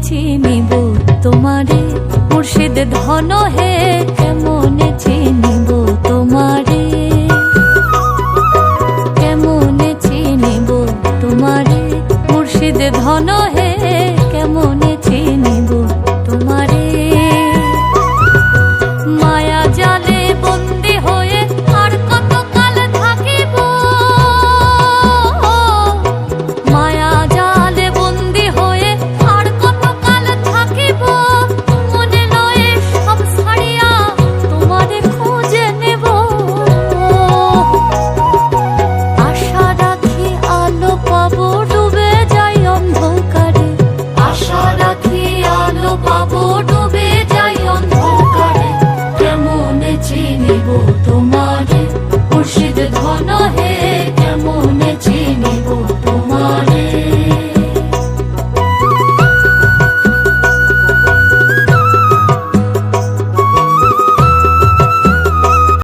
চিনিব তোমারে মুর্শিদ ধন হে, কেমনে চিনিব তোমারে, কেমনে চিনিব তোমারে মুর্শিদ ধন হে, কেমনে চিনিব তোমারে। মায়া জালে বন্দি হয়ে আর কত কাল থাকিব, মায়া জালে বন্দি হয়ে আর কত কাল থাকিব, মনে লয়ে সব ছাড়িয়া তোমারে খুঁজে নেব। আশা রাখি আলো পাবো ডুবে যাই অন্ধকারে, আশা রাখি আলো পাবো ডুবে যাই অন্ধকারে, কেমনে চিনিব তোমারে মুর্শিদ ধন হে, কেমন